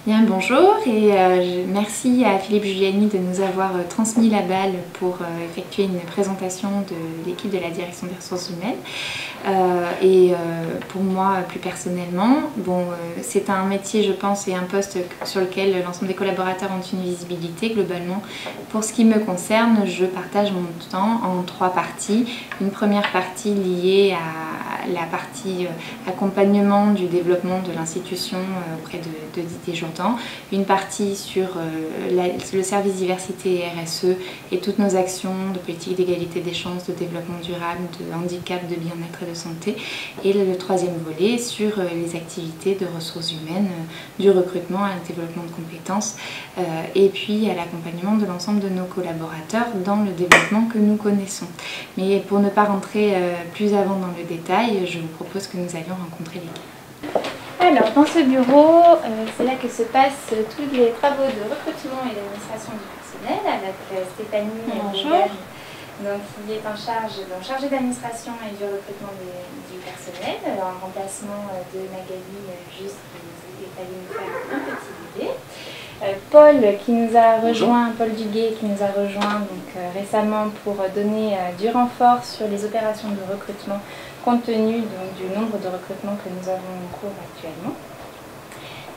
Bien, bonjour et merci à Philippe Giuliani de nous avoir transmis la balle pour effectuer une présentation de l'équipe de la direction des ressources humaines. Pour moi, plus personnellement, c'est un métier, je pense, et un poste sur lequel l'ensemble des collaborateurs ont une visibilité globalement. Pour ce qui me concerne, je partage mon temps en 3 parties. Une première partie liée à la partie accompagnement du développement de l'institution auprès de Didier Jourdan, une partie sur le service diversité et RSE et toutes nos actions de politique d'égalité des chances, de développement durable, de handicap, de bien-être et de santé, et le 3e volet sur les activités de ressources humaines, du recrutement à un développement de compétences et puis à l'accompagnement de l'ensemble de nos collaborateurs dans le développement que nous connaissons. Mais pour ne pas rentrer plus avant dans le détail, je vous propose que nous allions rencontrer l'équipe. Alors, dans ce bureau, c'est là que se passent tous les travaux de recrutement et d'administration du personnel avec Stéphanie Bonjour. Donc, qui est en charge d'administration et du recrutement du personnel, en remplacement de Magali, juste qui est allée nous faire un petit bébé. Paul qui nous a rejoint, Paul Duguet qui nous a rejoint donc, récemment pour donner du renfort sur les opérations de recrutement compte tenu donc, du nombre de recrutements que nous avons en cours actuellement.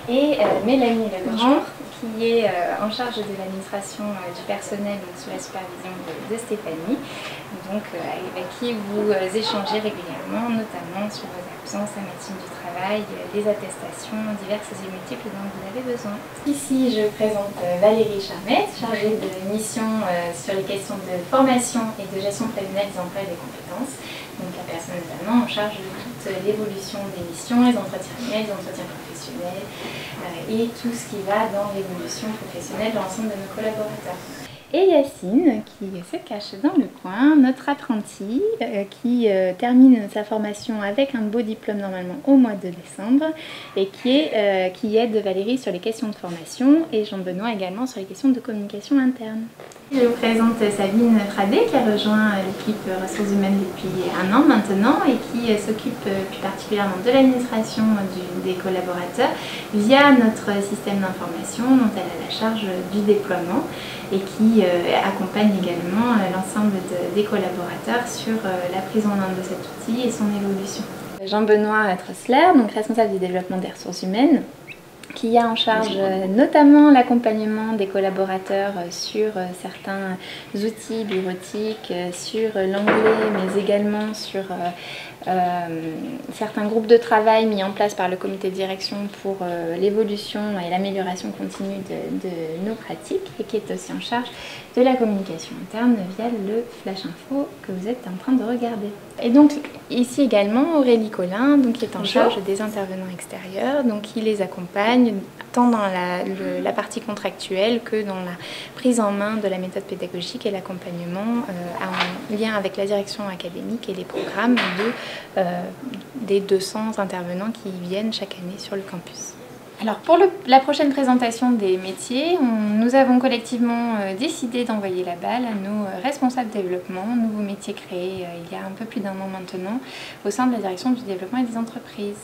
Et Mélanie Legrand qui est en charge de l'administration du personnel donc, sous la supervision de Stéphanie, donc, avec qui vous échangez régulièrement, notamment sur vos absences, la médecine du travail, les attestations diverses et multiples dont vous avez besoin. Ici, je présente Valérie Charmette, chargée de mission sur les questions de formation et de gestion prévisionnelle des emplois et des compétences. Donc la personne notamment en charge de toute l'évolution des missions, les entretiens annuels, les entretiens professionnels et tout ce qui va dans l'évolution professionnelle de l'ensemble de nos collaborateurs. Et Yacine qui se cache dans le coin, notre apprenti qui termine sa formation avec un beau diplôme normalement au mois de décembre et qui aide Valérie sur les questions de formation et Jean-Benoît également sur les questions de communication interne. Je vous présente Sabine Fradet qui a rejoint l'équipe ressources humaines depuis 1 an maintenant et qui s'occupe plus particulièrement de l'administration des collaborateurs via notre système d'information dont elle a la charge du déploiement et qui accompagne également l'ensemble des collaborateurs sur la prise en main de cet outil et son évolution. Jean-Benoît Trossler, donc responsable du développement des ressources humaines, qui a en charge notamment l'accompagnement des collaborateurs sur certains outils bureautiques, sur l'anglais, mais également sur certains groupes de travail mis en place par le comité de direction pour l'évolution et l'amélioration continue de nos pratiques et qui est aussi en charge de la communication interne via le Flash Info que vous êtes en train de regarder. Et donc ici également Aurélie Collin, donc, qui est en charge des intervenants extérieurs, donc qui les accompagne tant dans la partie contractuelle que dans la prise en main de la méthode pédagogique et l'accompagnement en lien avec la direction académique et les programmes des 200 intervenants qui viennent chaque année sur le campus. Alors pour la prochaine présentation des métiers, nous avons collectivement décidé d'envoyer la balle à nos responsables développement, nouveaux métiers créés il y a un peu plus d'1 an maintenant au sein de la direction du développement et des entreprises.